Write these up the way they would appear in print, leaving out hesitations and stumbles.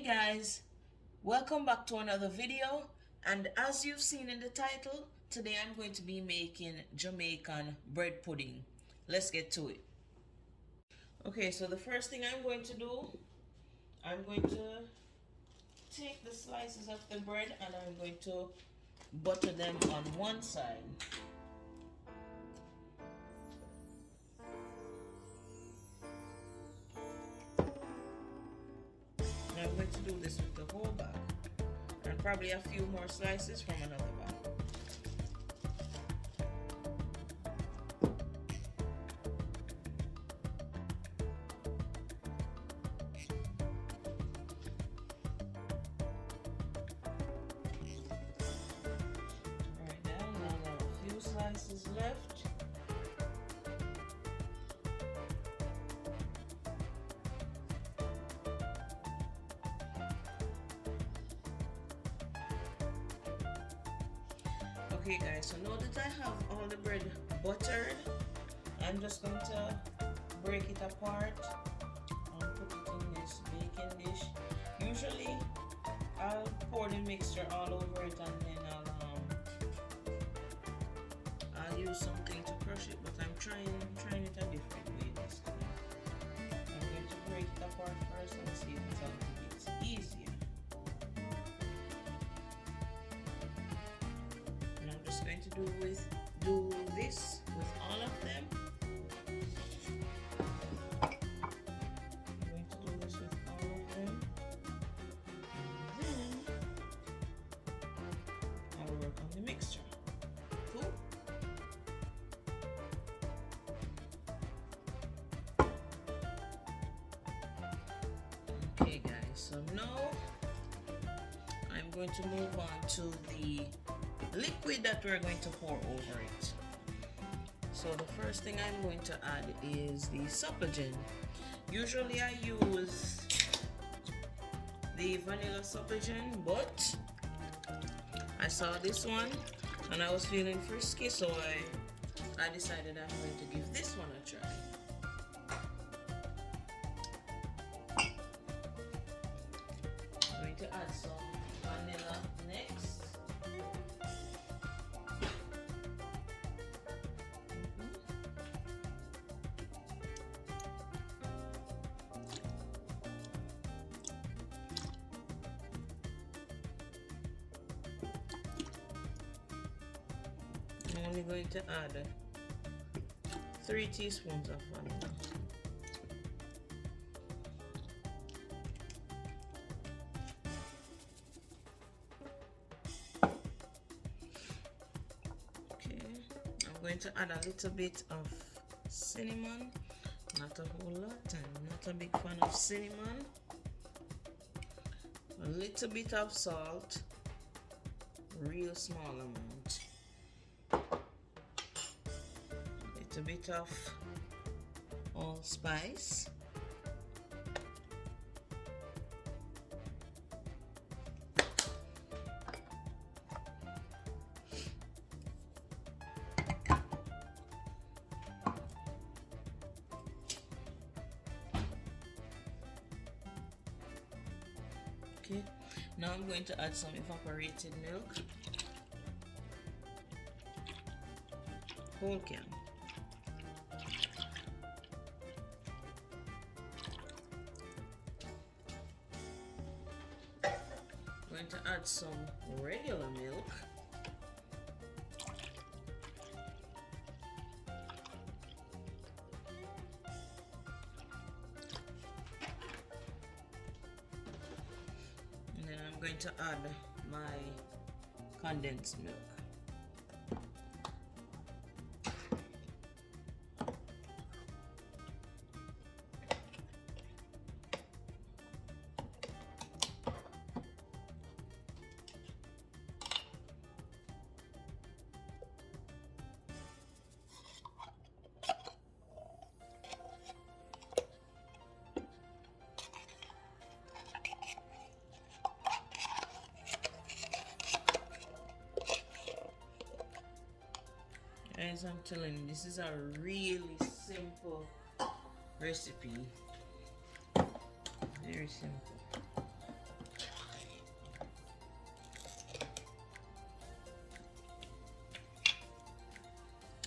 Guys, welcome back to another video, and as you've seen in the title, today I'm going to be making Jamaican bread pudding. Let's get to it. Okay, so the first thing I'm going to do, I'm going to take the slices of the bread and I'm going to butter them on one side. And I'm going to do this with the whole bag and probably a few more slices from another bag. Alright, now I have a few slices left. Okay guys, so now that I have all the bread buttered, I'm just going to break it apart and put it in this baking dish. Usually I'll pour the mixture all over it and then I'll use something to crush it, but I'm trying it a different way this time. I'm going to break it apart first and see if it's a little bit easier. Going to do this with all of them. I'm going to do this with all of them, and then I'll work on the mixture. Cool. Okay guys, so now I'm going to move on to the liquid that we're going to pour over it. So the first thing I'm going to add is the Sopogen. Usually I use the vanilla Sopogen, but I saw this one and I was feeling frisky, so I decided I'm going to give this one a try. I'm going to add some vanilla next. I'm only going to add 3 teaspoons of vanilla. Okay, I'm going to add a little bit of cinnamon, not a whole lot. I'm not a big fan of cinnamon. A little bit of salt, real small amount. A bit of allspice, okay. Now I'm going to add some evaporated milk, whole can. Going to add some regular milk, and then I'm going to add my condensed milk. Guys, I'm telling you, this is a really simple recipe. Very simple.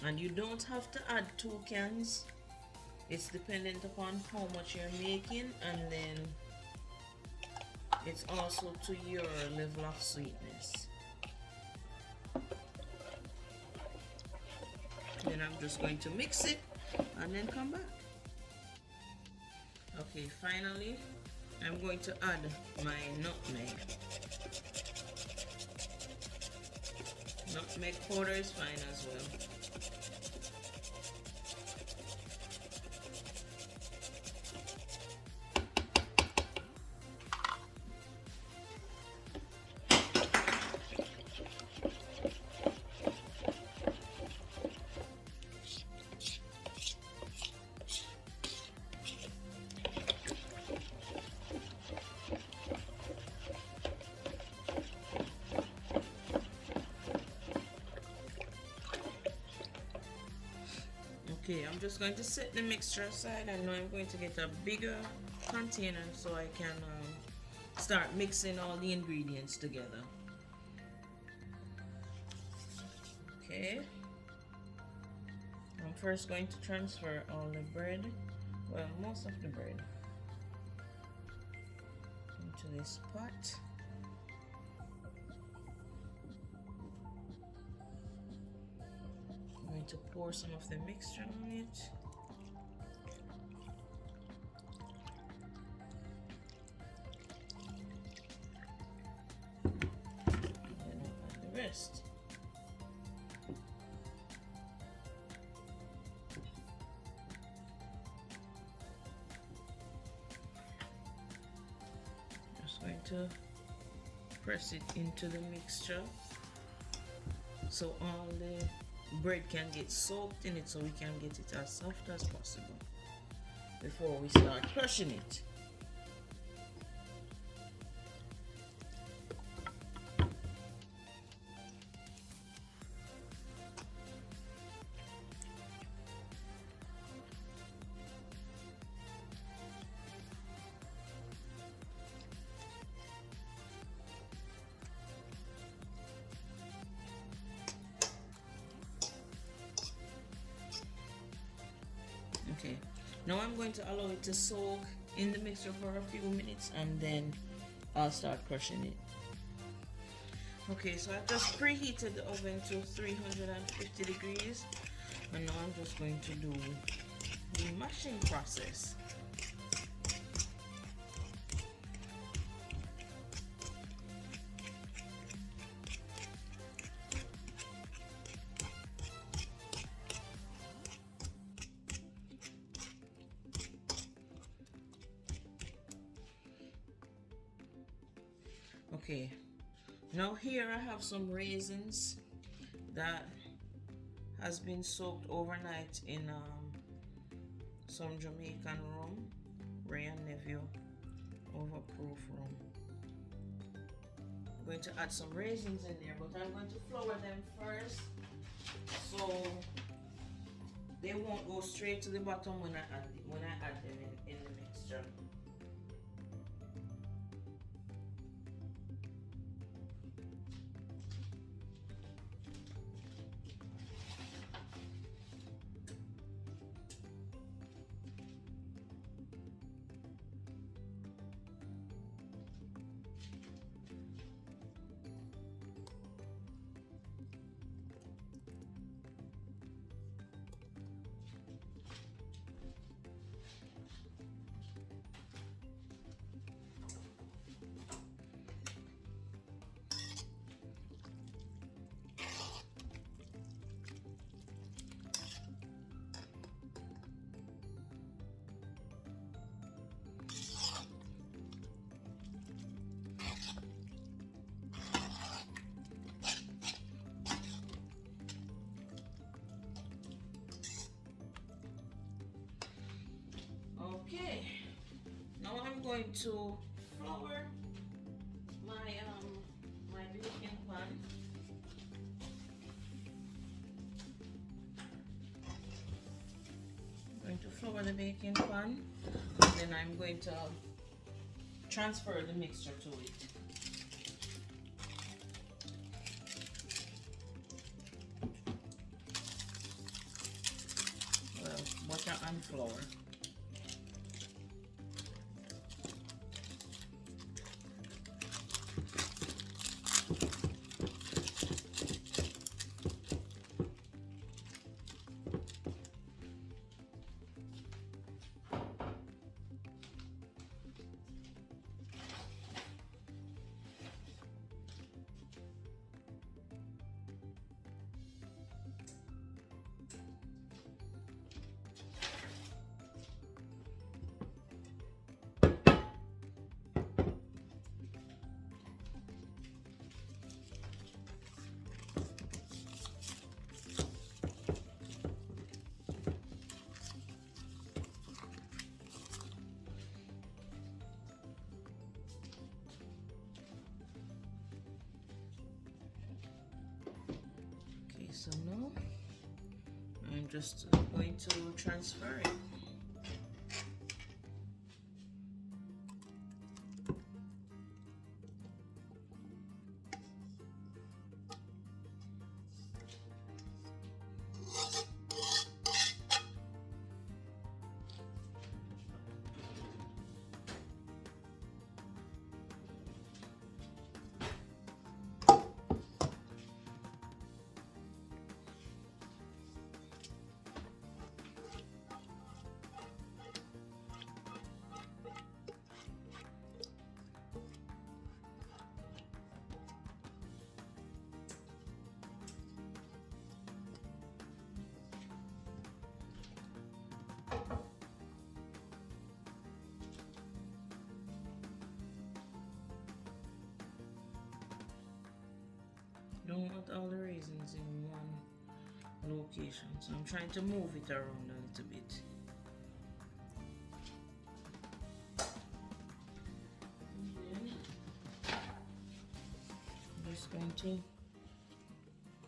And you don't have to add 2 cans. It's dependent upon how much you're making, and then it's also to your level of sweetness. Then I'm just going to mix it and then come back. Okay, finally I'm going to add my nutmeg. Nutmeg powder is fine as well. Okay, I'm just going to set the mixture aside, and now I'm going to get a bigger container so I can start mixing all the ingredients together. Okay, I'm first going to transfer all the bread, well, most of the bread, into this pot. I'm going to pour some of the mixture on it. And then I'll add the rest. Just going to press it into the mixture so all the bread can get soaked in it, so we can get it as soft as possible before we start crushing it. Okay, now I'm going to allow it to soak in the mixture for a few minutes, and then I'll start crushing it. Okay, so I've just preheated the oven to 350 degrees, and now I'm just going to do the mashing process. Okay, now here I have some raisins that has been soaked overnight in some Jamaican rum, Wray and Nephew overproof rum. I'm going to add some raisins in there, but I'm going to flour them first so they won't go straight to the bottom when I add them in the mixture. Okay, now I'm going to flour my baking pan. I'm going to flour the baking pan, and then I'm going to transfer the mixture to it. butter and flour. So now I'm just going to transfer it. Don't want all the raisins in one location, so I'm trying to move it around a little bit. And then I'm just going to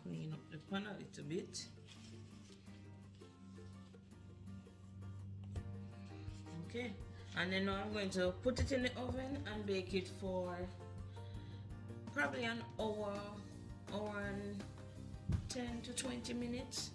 clean up the pan a little bit. Okay, and then now I'm going to put it in the oven and bake it for probably an hour and 10 to 20 minutes.